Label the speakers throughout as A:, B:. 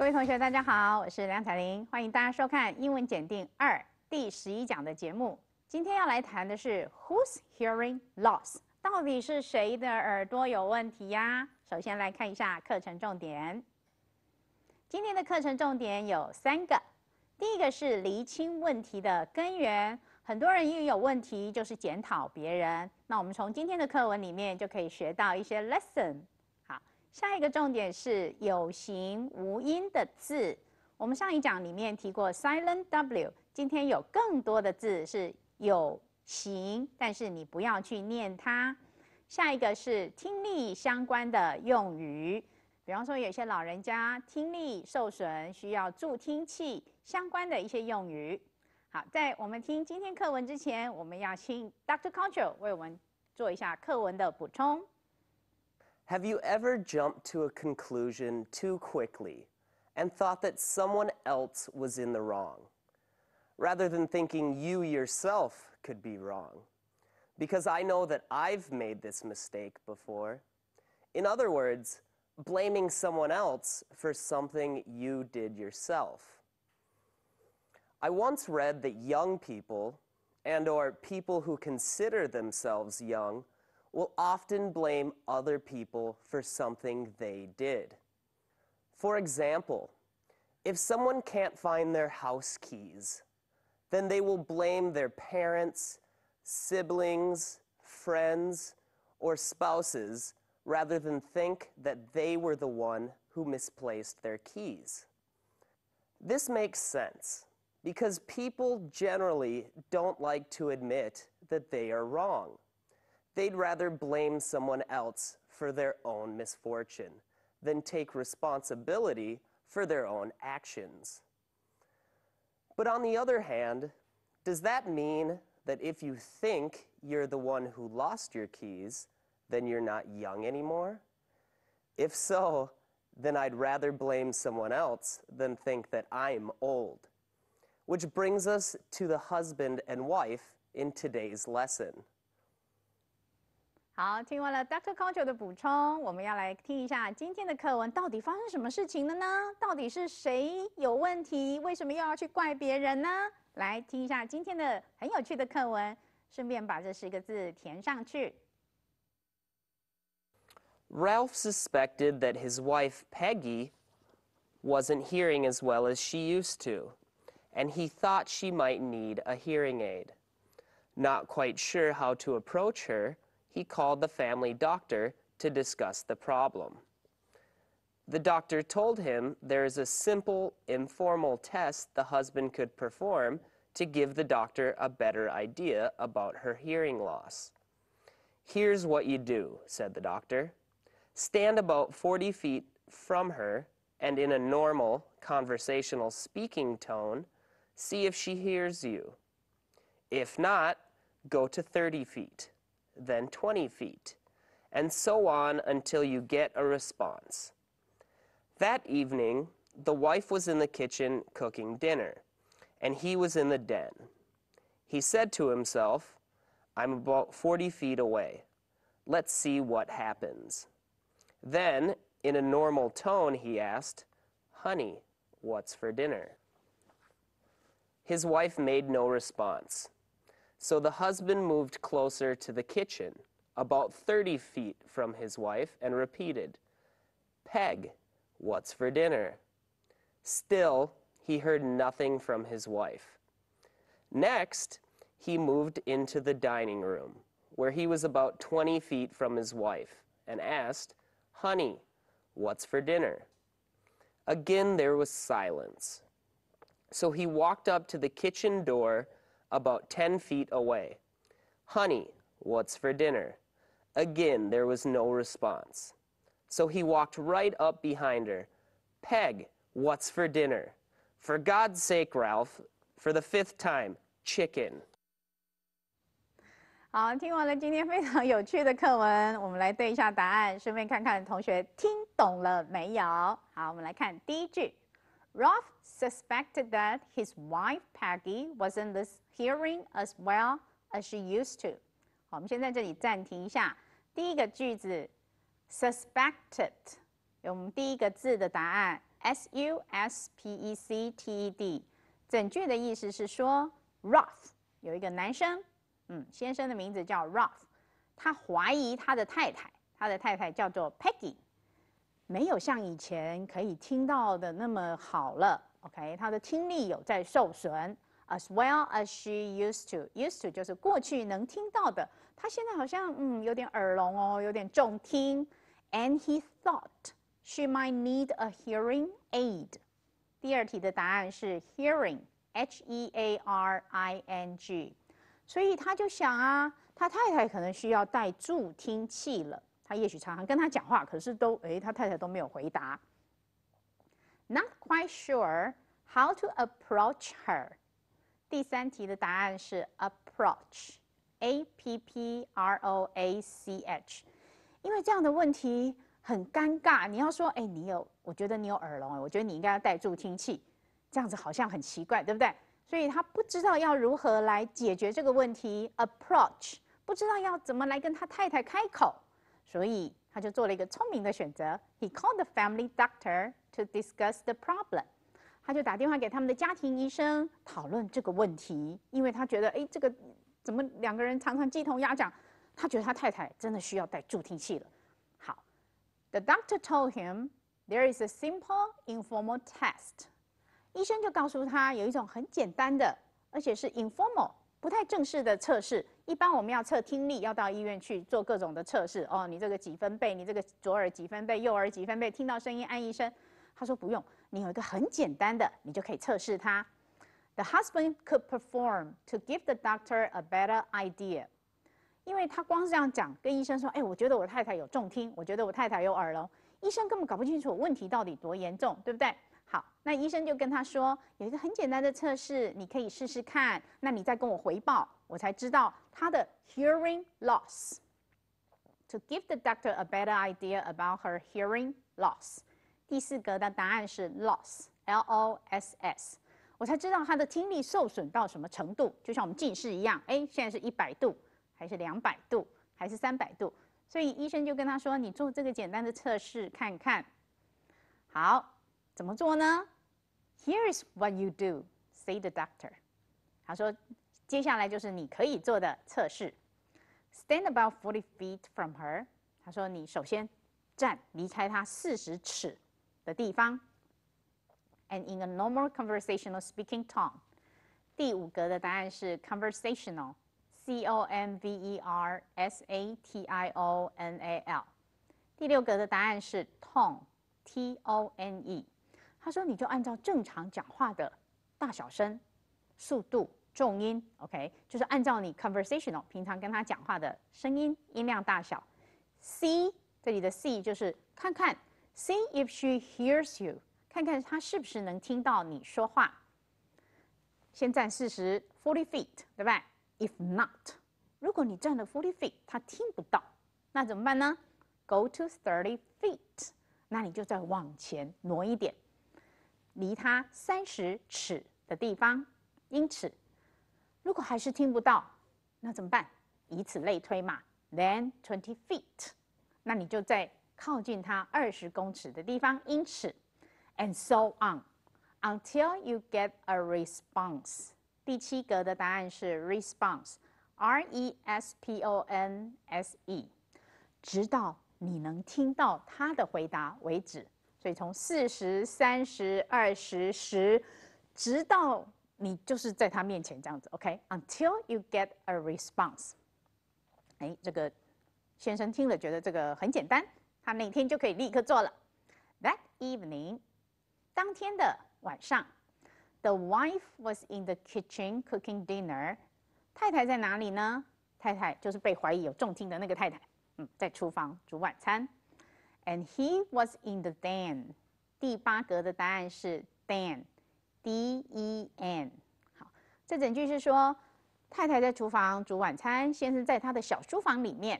A: 位同学，大家好，我是梁彩玲，欢迎大家收看英文检定2第11讲的节目。今天要来谈的是 Whose hearing loss？ 到底是谁的耳朵有问题呀？首先来看一下课程重点。今天的课程重点有3个，第一个是厘清问题的根源。很多人一有问题就是检讨别人，那我们从今天的课文里面就可以学到一些 lesson。好，下一个重点是有形无音的字。我们上一讲里面提过 silent W， 今天有更多的字是有形，但是你不要去念它。下一个是听力相关的用语，比方说有些老人家听力受损，需要助听器相关的一些用语。好，在我们听今天课文之前，我们要请 Dr. Concho 为我们做一下课文的补充。
B: Have you ever jumped to a conclusion too quickly and thought that someone else was in the wrong, rather than thinking you yourself could be wrong? Because I know that I've made this mistake before. In other words, blaming someone else for something you did yourself. I once read that young people, and/or people who consider themselves young, will often blame other people for something they did. For example, if someone can't find their house keys, then they will blame their parents, siblings, friends, or spouses rather than think that they were the one who misplaced their keys. This makes sense because people generally don't like to admit that they are wrong. They'd rather blame someone else for their own misfortune than take responsibility for their own actions. But on the other hand, does that mean that if you think you're the one who lost your keys, then you're not young anymore? If so, then I'd rather blame someone else than think that I'm old. Which brings us to the husband and wife in today's lesson.
A: 好，听完了 Dr. Concho 的补充，我们要来听一下今天的课文到底发生什么事情了呢？到底是谁有问题？为什么又要去怪别人呢？来听一下今天的很有趣的课文，顺便把这10个字填上去。
B: Ralph suspected that his wife, Peggy, wasn't hearing as well as she used to, and he thought she might need a hearing aid. Not quite sure how to approach her, he called the family doctor to discuss the problem. The doctor told him there is a simple, informal test the husband could perform to give the doctor a better idea about her hearing loss. Here's what you do, said the doctor. Stand about 40 feet from her and in a normal, conversational speaking tone, see if she hears you. If not, go to 30 feet. Then 20 feet, and so on until you get a response. That evening, the wife was in the kitchen cooking dinner, and he was in the den. He said to himself, I'm about 40 feet away. Let's see what happens. Then, in a normal tone, he asked, Honey, what's for dinner? His wife made no response. So the husband moved closer to the kitchen, about 30 feet from his wife, and repeated, Peg, what's for dinner? Still, he heard nothing from his wife. Next, he moved into the dining room, where he was about 20 feet from his wife, and asked, Honey, what's for dinner? Again, there was silence. So he walked up to the kitchen door about 10 feet away. Honey, what's for dinner? Again, there was no response. So he walked right up behind her. Peg, what's for dinner? For God's sake, Ralph, for the 5th time, chicken.
A: 好，听完了今天非常有趣的课文，我们来对一下答案，顺便看看同学听懂了没有。好，我们来看第一句。Ralph suspected that his wife Peggy wasn't hearing as well as she used to. 好，我们先在这里暂停一下。第一个句子 suspected， 我们第一个字的答案 suspected。整句的意思是说 ，Ralph 有一个男生，先生的名字叫 Ralph， 他怀疑他的太太叫做 Peggy， 没有像以前可以听到的那么好了。OK， 他的听力有在受损。As well as she used to. Used to 就是过去能听到的，他现在好像有点耳聋哦，有点重听。And he thought she might need a hearing aid. 第二题的答案是 hearing, H-E-A-R-I-N-G。所以他就想啊，他太太可能需要带助听器了。他也许常常跟他讲话，可是他太太都没有回答。Not quite sure how to approach her. 第三题的答案是 approach，A-P-P-R-O-A-C-H。因为这样的问题很尴尬，你要说，我觉得你有耳聋，我觉得你应该要带助听器，这样子好像很奇怪，对不对？所以他不知道要如何来解决这个问题 ，approach， 不知道要怎么来跟他太太开口，所以他就做了一个聪明的选择 ，He called the family doctor to discuss the problem。他就打电话给他们的家庭医生讨论这个问题，因为他觉得，这个怎么两个人常常鸡同鸭讲？他觉得他太太真的需要带助听器了。好 ，The doctor told him there is a simple informal test。医生就告诉他有一种很简单的，而且是 informal， 不太正式的测试。一般我们要测听力，要到医院去做各种的测试。哦，你这个几分贝，你这个左耳几分贝，右耳几分贝，听到声音按一声。他说不用。你有一个很简单的，你就可以测试它。The husband could perform to give the doctor a better idea。因为他光是这样讲，跟医生说，我觉得我太太有重听，我觉得我太太有耳聋，医生根本搞不清楚问题到底多严重，对不对？好，那医生就跟他说，有一个很简单的测试，你可以试试看，那你再跟我回报，我才知道他的 hearing loss。To give the doctor a better idea about her hearing loss。第四格的答案是 loss，L-O-S-S， 我才知道他的听力受损到什么程度，就像我们近视一样，现在是100度，还是200度，还是300度？所以医生就跟他说，你做这个简单的测试看看。好，怎么做呢 ？Here is what you do, say the doctor。他说，接下来就是你可以做的测试。Stand about 40 feet from her。他说，你首先站离开他40尺。的地方 ，and in a normal conversational speaking tone。第五格的答案是 conversational，C-O-N-V-E-R-S-A-T-I-O-N-A-L。第六格的答案是 tone，T-O-N-E。他说你就按照正常讲话的大小声、速度、重音 ，OK， 就是按照你 conversational 平常跟他讲话的声音、音量大小。C 这里的 C 就是看看。See if she hears you， 看看她是不是能听到你说话。先站40 40 feet， 对吧 ？If not， 如果你站了40 feet， 她听不到，那怎么办呢 ？Go to 30 feet， 那你就再往前挪一点，离她30尺的地方，英尺。如果还是听不到，那怎么办？以此类推嘛。Then 20 feet， 那你就在靠近它20公尺的地方，英尺 ，and so on until you get a response。第七格的答案是 response，R-E-S-P-O-N-S-E， 直到你能听到他的回答为止。所以从40、30、20、10，直到你就是在他面前这样子 ，OK？Until you get a response。这个先生听了觉得这个很简单。他那天就可以立刻做了。That evening， 当天的晚上 ，the wife was in the kitchen cooking dinner。太太在哪里呢？太太就是被怀疑有重听的那个太太，在厨房煮晚餐。And he was in the den。第8格的答案是 den，D-E-N。好，这整句是说太太在厨房煮晚餐，先生在他的小书房里面。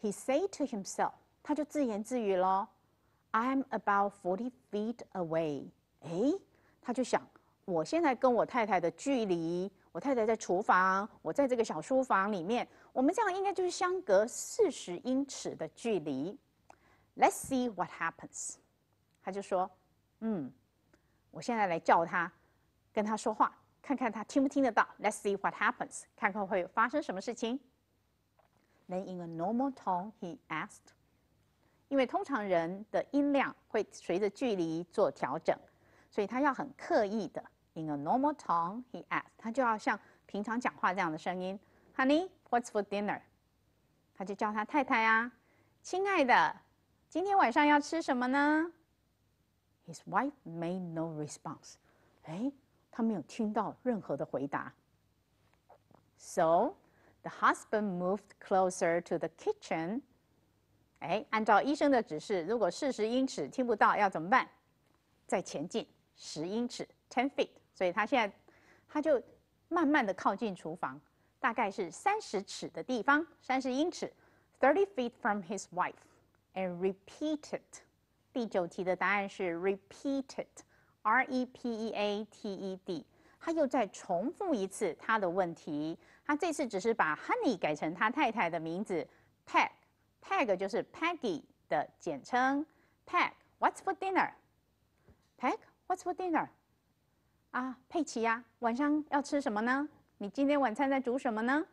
A: He said to himself。他就自言自语咯 I'm about 40 feet away。他就想，我现在跟我太太的距离，我太太在厨房，我在这个小书房里面，我们这样应该就是相隔40英尺的距离。Let's see what happens。他就说，我现在来叫他，跟他说话，看看他听不听得到。Let's see what happens， 看看会发生什么事情。Then in a normal tone, he asked， 因为通常人的音量会随着距离做调整，所以他要很刻意的。In a normal tone, he asked， 他就要像平常讲话这样的声音。Honey, what's for dinner？ 他就叫他太太啊，亲爱的，今天晚上要吃什么呢？ His wife made no response。 哎，他没有听到任何的回答。So the husband moved closer to the kitchen。 哎，按照医生的指示，如果40英尺听不到要怎么办？再前进10英尺 10 feet。 所以他现在他就慢慢的靠近厨房，大概是30尺的地方，30英尺 30 feet from his wife and repeated。 第9题的答案是 repeated， R-E-P-E-A-T-E-D。 他又再重复一次他的问题，他这次只是把 Honey 改成他太太的名字 Peg 就是 Peggy 的简称。 Peg, what's for dinner? Peg, what's for dinner? 啊，佩奇呀，晚上要吃什么呢？你今天晚餐在煮什么呢？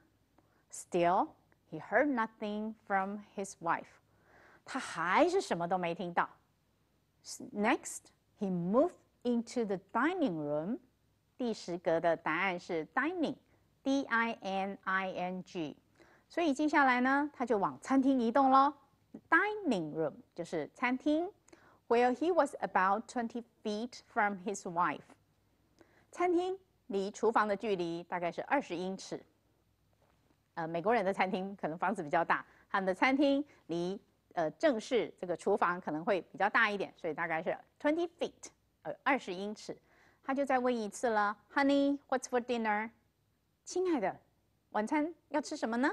A: Still, he heard nothing from his wife。 他还是什么都没听到。Next, he moved into the dining room。 第10格的答案是 dining， D-I-N-I-N-G。 所以接下来呢，他就往餐厅移动咯。 Dining room 就是餐厅 where he was about 20 feet from his wife。 餐厅离厨房的距离大概是20英尺。美国人的餐厅可能房子比较大，他们的餐厅离正式这个厨房可能会比较大一点，所以大概是20 feet， 20英尺。他就再问一次了 ，Honey, what's for dinner？ 亲爱的，晚餐要吃什么呢？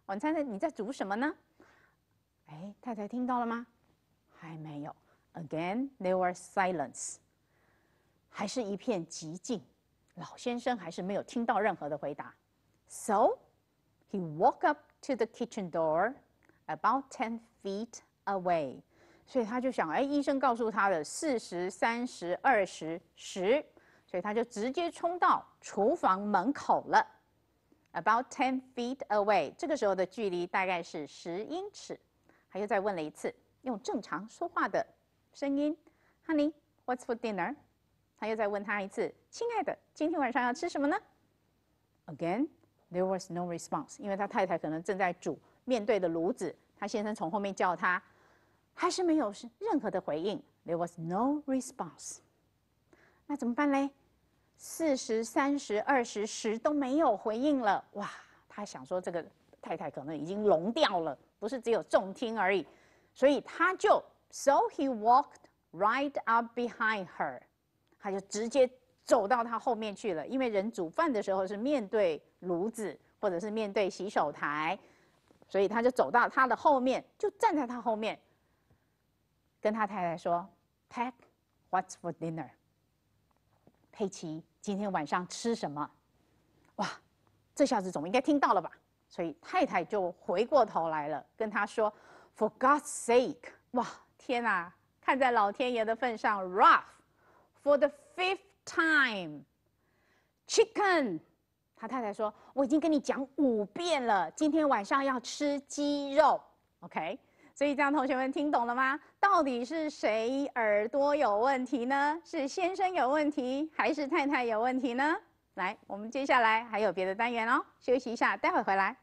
A: 晚餐你在煮什么呢？哎，太太听到了吗？还没有。Again, there was silence。 还是一片寂静，老先生还是没有听到任何的回答。So he walked up to the kitchen door about 10 feet away。 所以他就想，哎，医生告诉他的40、30、20、10，所以他就直接冲到厨房门口了。About 10 feet away， 这个时候的距离大概是10英尺。他又再问了一次，用正常说话的声音 ，Honey, what's for dinner？ 他又再问他一次，亲爱的，今天晚上要吃什么呢 ？Again, there was no response， 因为他太太可能正在煮面对的炉子，他先生从后面叫他，还是没有任何的回应。There was no response。 那怎么办嘞？40、30、20、10都没有回应了，哇！他想说这个太太可能已经聋掉了，不是只有重听而已，所以他就 So he walked right up behind her。 他就直接走到他后面去了，因为人煮饭的时候是面对炉子或者是面对洗手台，所以他就走到他的后面，就站在他后面，跟他太太说 ：“Peg, what's for dinner？” 佩奇，今天晚上吃什么？哇，这下子总应该听到了吧？所以太太就回过头来了，跟他说 ：“For God's sake！” 哇，天哪！看在老天爷的份上 ，Ralph。For the 5th time, chicken。 他太太说：“我已经跟你讲5遍了，今天晚上要吃鸡肉。” OK， 所以这样同学们听懂了吗？到底是谁耳朵有问题呢？是先生有问题，还是太太有问题呢？来，我们接下来还有别的单元哦，休息一下，待会回来。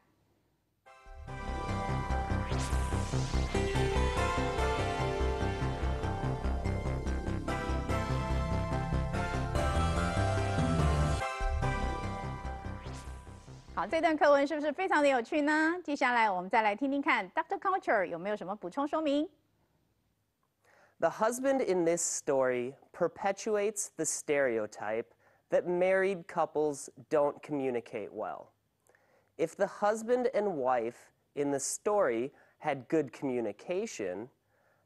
A: 好，这段课文是不是非常的有趣呢？接下来我们再来听听看 Dr. Culture 有没有什么补充说明。
B: The husband in this story perpetuates the stereotype that married couples don't communicate well. If the husband and wife in the story had good communication,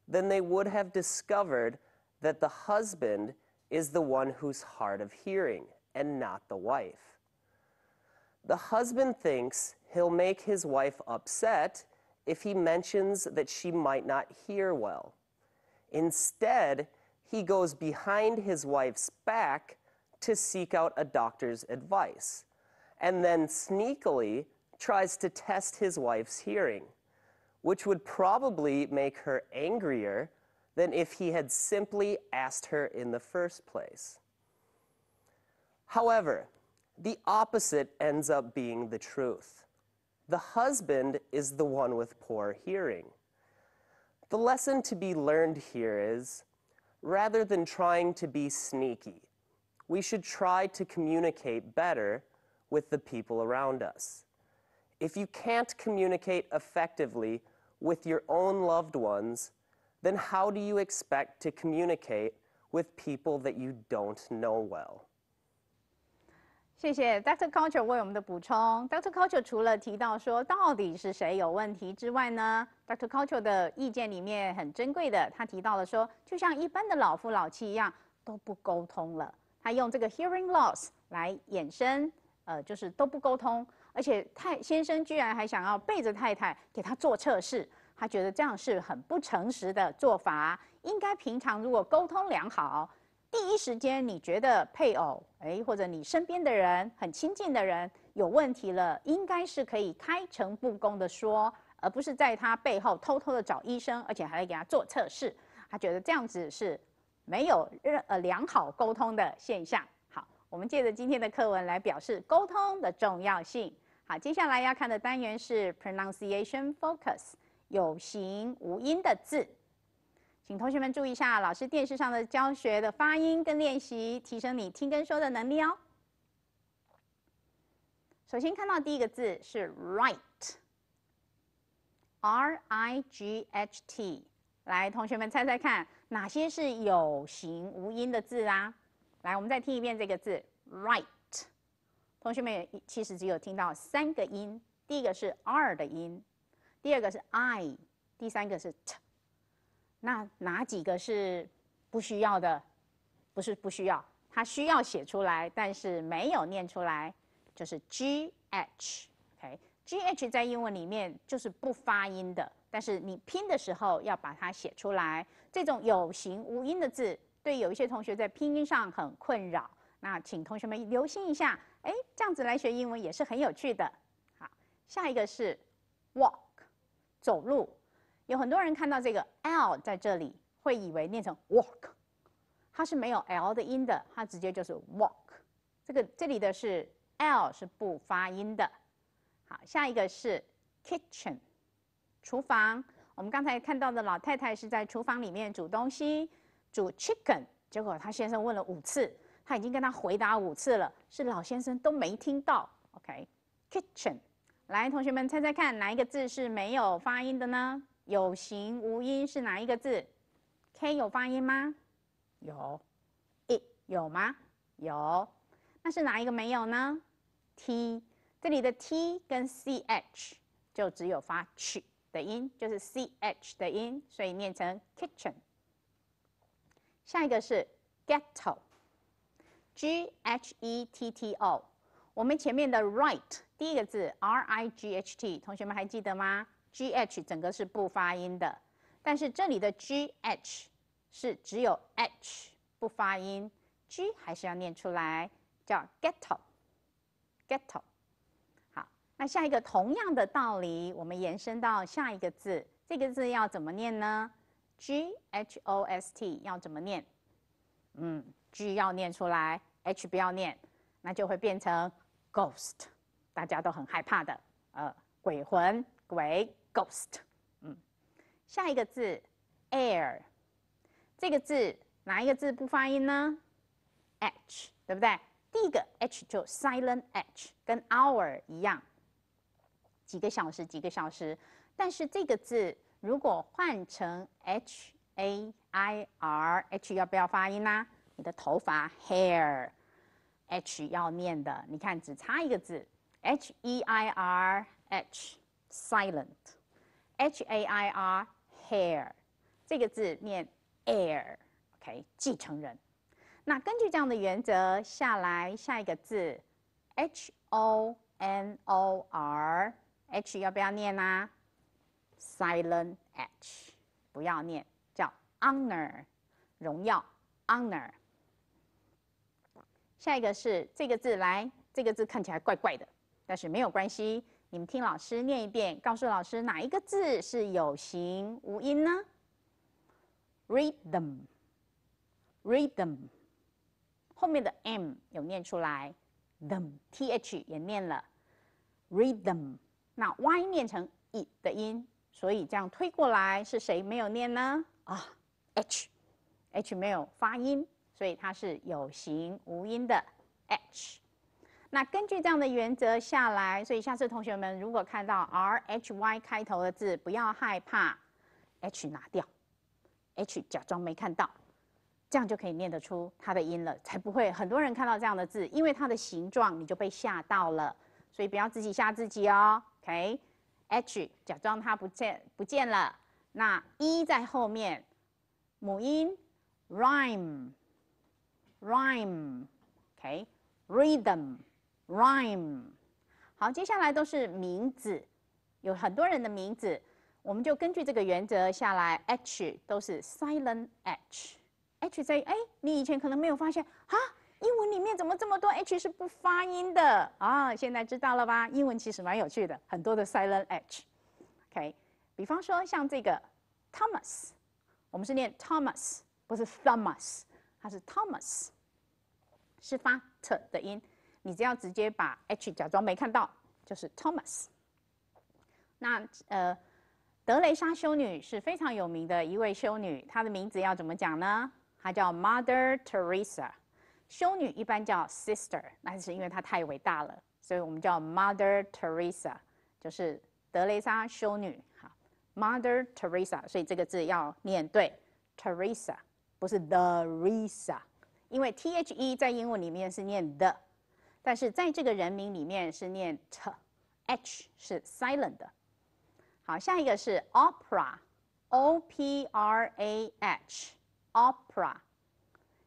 B: then they would have discovered that the husband is the one who's hard of hearing and not the wife. The husband thinks he'll make his wife upset if he mentions that she might not hear well. Instead, he goes behind his wife's back to seek out a doctor's advice, and then sneakily tries to test his wife's hearing, which would probably make her angrier than if he had simply asked her in the first place. However, the opposite ends up being the truth. The husband is the one with poor hearing. The lesson to be learned here is, rather than trying to be sneaky, we should try to communicate better with the people around us. If you can't communicate effectively with your own loved ones, then how do you expect to communicate with people that you don't know well?
A: 谢谢 Dr. Culture 为我们的补充。Dr. Culture 除了提到说到底是谁有问题之外呢 ，Dr. Culture 的意见里面很珍贵的，他提到了说，就像一般的老夫老妻一样，都不沟通了。他用这个 hearing loss 来衍生，就是都不沟通，而且先生居然还想要背着太太给他做测试，他觉得这样是很不诚实的做法。应该平常如果沟通良好。第一时间你觉得配偶，或者你身边的人很亲近的人有问题了，应该是可以开诚布公的说，而不是在他背后偷偷的找医生，而且还给他做测试。他觉得这样子是没有良好沟通的现象。好，我们借着今天的课文来表示沟通的重要性。好，接下来要看的单元是 pronunciation focus， 有形无音的字。请同学们注意一下老师电视上的教学的发音跟练习，提升你听跟说的能力哦。首先看到第一个字是 right，R-I-G-H-T。来，同学们猜猜看，哪些是有形无音的字啊？来，我们再听一遍这个字 right。同学们也其实只有听到3个音，第一个是 R 的音，第二个是 I， 第三个是 T。那哪几个是不需要的？不是不需要，它需要写出来，但是没有念出来，就是 GH。OK，GH 在英文里面就是不发音的，但是你拼的时候要把它写出来。这种有形无音的字，对有一些同学在拼音上很困扰。那请同学们留心一下，这样子来学英文也是很有趣的。好，下一个是 walk， 走路。有很多人看到这个 L 在这里，会以为念成 walk， 它是没有 L 的音的，它直接就是 walk。这里的是 L 是不发音的。好，下一个是 kitchen， 厨房。我们刚才看到的老太太是在厨房里面煮东西，煮 chicken， 结果她先生问了5次，她已经跟他回答5次了，是老先生都没听到。OK，kitchen。来，同学们猜猜看，哪一个字是没有发音的呢？有形无音是哪一个字 ？K 有发音吗？有。I 有吗？有。那是哪一个没有呢 ？T， 这里的 T 跟 CH 就只有发 ch 的音，就是 CH 的音，所以念成 kitchen。下一个是 ghetto，G-H-E-T-T-O。我们前面的 right 第一个字 R-I-G-H-T， 同学们还记得吗？GH 整个是不发音的，但是这里的 GH 是只有 H 不发音 ，G 还是要念出来，叫 ghetto。ghetto。好，那下一个同样的道理，我们延伸到下一个字，这个字要怎么念呢 ？GHOST 要怎么念？G 要念出来 ，H 不要念，那就会变成 ghost， 大家都很害怕的，鬼魂、鬼。Ghost， 下一个字 air， 这个字哪一个字不发音呢 ？H， 对不对？第一个 H 就 silent H， 跟 hour 一样，几个小时，几个小时。但是这个字如果换成 H-A-I-R，H 要不要发音呢？你的头发 hair，H 要念的。你看只差一个字 H-E-I-R-H，silent。H-A-I-R hair 这个字念 heir，OK， 继承人。那根据这样的原则下来，下一个字 H-O-N-O-R，H 要不要念啊 ？Silent H 不要念，叫 honor， 荣耀 honor。下一个是这个字，来，这个字看起来怪怪的，但是没有关系，你们听老师念一遍，告诉老师哪一个字是有形无音呢 ？Rhythm，rhythm， 后面的 m 有念出来 ，them th 也念了 ，rhythm， 那 y 念成 i 的音，所以这样推过来是谁没有念呢？啊 ，h 没有发音。所以它是有形无音的 h。那根据这样的原则下来，所以下次同学们如果看到 rhy 开头的字，不要害怕 h 拿掉 ，h 假装没看到，这样就可以念得出它的音了，才不会很多人看到这样的字，因为它的形状你就被吓到了，所以不要自己吓自己哦。OK，h 假装它不见了，那 e 在后面，母音 rhyme，OK，rhythm，rhyme。好，接下来都是名字，有很多人的名字，我们就根据这个原则下来 ，h 都是 silent h。h 在你以前可能没有发现啊，英文里面怎么这么多 h 是不发音的啊？现在知道了吧？英文其实蛮有趣的，很多的 silent h。OK， 比方说像这个 Thomas， 我们是念 Thomas， 不是 Thomas， 它是 Thomas， 是发 t 的音。你只要直接把 h 假装没看到，就是 Thomas。那德雷莎修女是非常有名的一位修女，她的名字要怎么讲呢？她叫 Mother Teresa。修女一般叫 Sister， 那是因为她太伟大了，所以我们叫 Mother Teresa， 就是德雷莎修女。好 ，Mother Teresa， 所以这个字要念对 ，Teresa 不是 Theresa， 因为 the 在英文里面是念 the。但是在这个人名里面是念 t，h 是 silent 的。好，下一个是 opera，o p r a h，opera。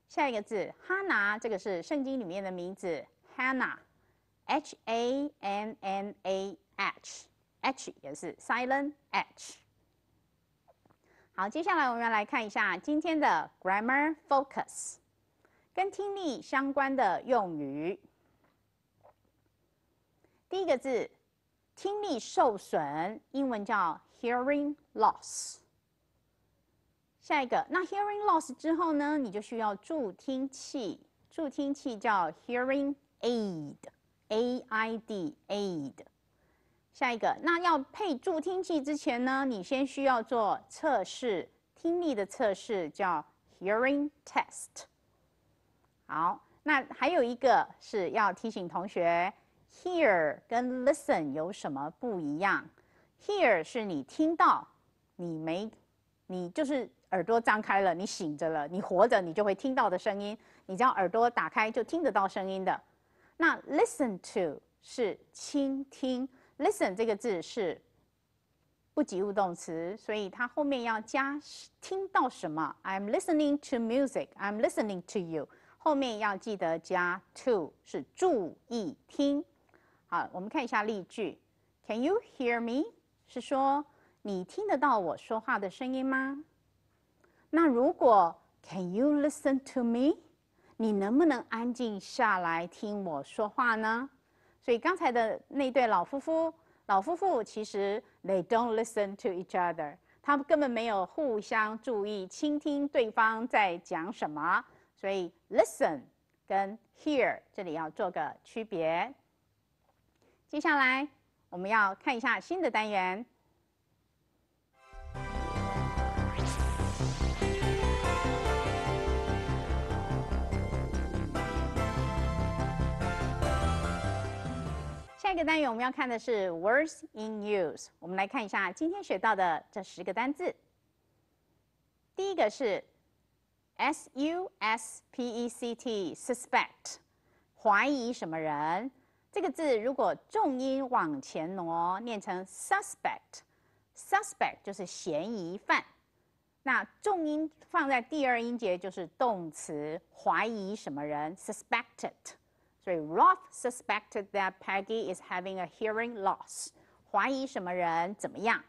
A: 下一个字哈拿，这个是圣经里面的名字 Hannah，h a n n a h，h 也是 silent h。好，接下来我们要来看一下今天的 grammar focus， 跟听力相关的用语。第一个字，听力受损，英文叫 hearing loss。下一个，那 hearing loss 之后呢，你就需要助听器，助听器叫 hearing aid，A-I-D aid。下一个，那要配助听器之前呢，你先需要做测试，听力的测试叫 hearing test。好，那还有一个是要提醒同学。Hear 跟 listen 有什么不一样 ？Hear 是你听到，你就是耳朵张开了，你醒着了，你活着，你就会听到的声音。你只要耳朵打开就听得到声音的。那 listen to 是倾听 ，listen 这个字是不及物动词，所以它后面要加听到什么 ？I'm listening to music. I'm listening to you. 后面要记得加 to 是注意听。好，我们看一下例句。Can you hear me？ 是说你听得到我说话的声音吗？那如果 Can you listen to me？ 你能不能安静下来听我说话呢？所以刚才的那对老夫妇其实 they don't listen to each other， 他们根本没有互相注意倾听对方在讲什么。所以 listen 跟 hear 这里要做个区别。接下来我们要看一下新的单元。下一个单元我们要看的是 words in use。我们来看一下今天学到的这10个单字。第一个是 suspect， suspect， 怀疑什么人。这个字如果重音往前挪，念成 suspect，suspect 就是嫌疑犯。那重音放在第2音节就是动词，怀疑什么人 suspected。所以 Rolf suspected that Peggy is having a hearing loss。怀疑什么人怎么样？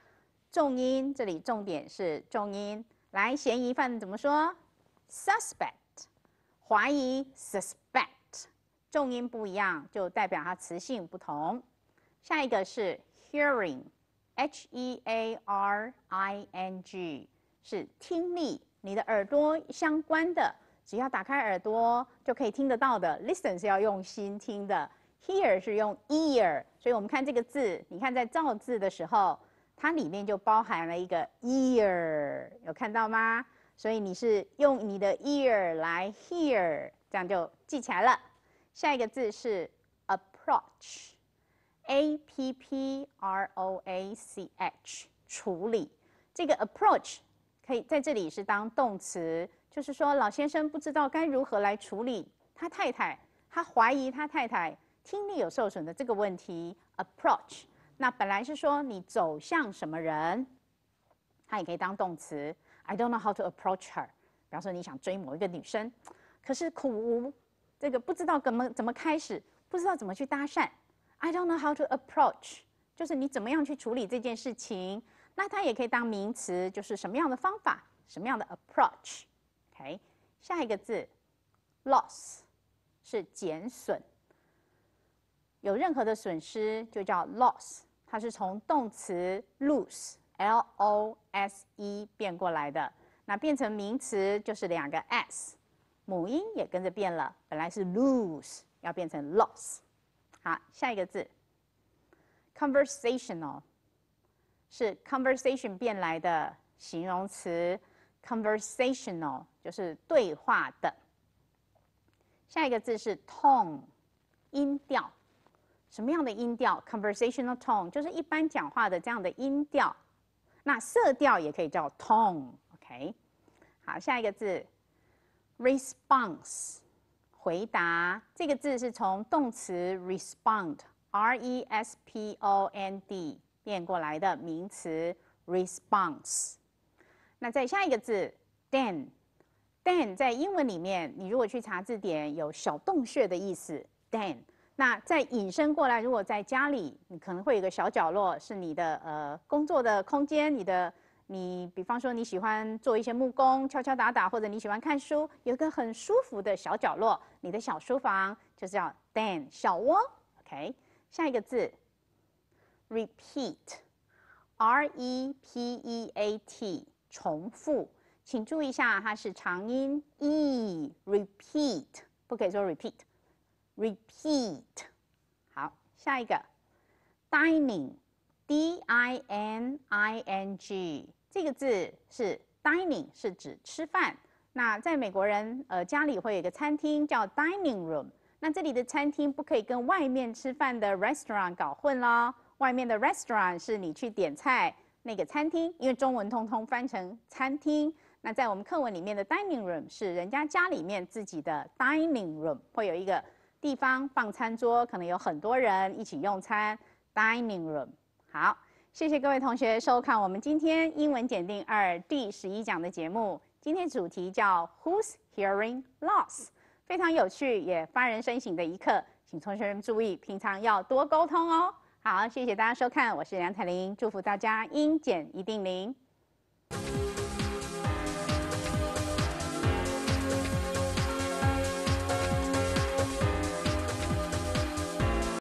A: 重音这里重点是重音。来，嫌疑犯怎么说 ？suspect。怀疑 suspect， 重音不一样，就代表它词性不同。下一个是 hearing，H-E-A-R-I-N-G， 是听力，你的耳朵相关的，只要打开耳朵就可以听得到的。Listen 是要用心听的 ，hear 是用 ear， 所以我们看这个字，你看在造字的时候，它里面就包含了一个 ear， 有看到吗？所以你是用你的 ear 来 hear， 这样就记起来了。下一个字是 approach，A-P-P-R-O-A-C-H， 处理。这个 approach 可以在这里是当动词，就是说老先生不知道该如何来处理他太太，他怀疑他太太听力有受损的这个问题。approach， 那本来是说你走向什么人，它也可以当动词。I don't know how to approach her。比方说你想追某一个女生，可是苦无这个不知道怎么开始，不知道怎么去搭讪。I don't know how to approach， 就是你怎么样去处理这件事情。那它也可以当名词，就是什么样的方法，什么样的 approach。OK， 下一个字 loss 是减损，有任何的损失就叫 loss， 它是从动词 lose。L-O-S-E 变过来的，那变成名词就是2个 s， 母音也跟着变了，本来是 lose， 要变成 loss。好，下一个字 conversational 是 conversation 变来的形容词 ，conversational 就是对话的。下一个字是 tone 音调，什么样的音调 ？conversational tone 就是一般讲话的这样的音调。那色调也可以叫 tone，OK？ 好，下一个字 response， 回答。这个字是从动词 respond，R-E-S-P-O-N-D 变过来的名词 response。那再下一个字 den，den 在英文里面，你如果去查字典，有小洞穴的意思 den。那再引申过来，如果在家里，你可能会有个小角落是你的工作的空间，你比方说你喜欢做一些木工，敲敲打打，或者你喜欢看书，有一个很舒服的小角落，你的小书房就是叫 den 小窝。OK， 下一个字 repeat，R-E-P-E-A-T 重复，请注意一下，它是长音 e repeat， 不可以说 repeat。Repeat， 好，下一个 dining，D-I-N-I-N-G 这个字是 dining 是指吃饭。那在美国人家里会有一个餐厅叫 dining room， 那这里的餐厅不可以跟外面吃饭的 restaurant 搞混咯。外面的 restaurant 是你去点菜那个餐厅，因为中文通通翻成餐厅。那在我们课文里面的 dining room 是人家家里面自己的 dining room， 会有一个地方放餐桌，可能有很多人一起用餐 ，dining room。好，谢谢各位同学收看我们今天英文检定2第11讲的节目。今天主题叫 Who's Hearing Loss， 非常有趣也发人深省的一课，请同学们注意，平常要多沟通哦。好，谢谢大家收看，我是梁彩玲，祝福大家英检一定灵。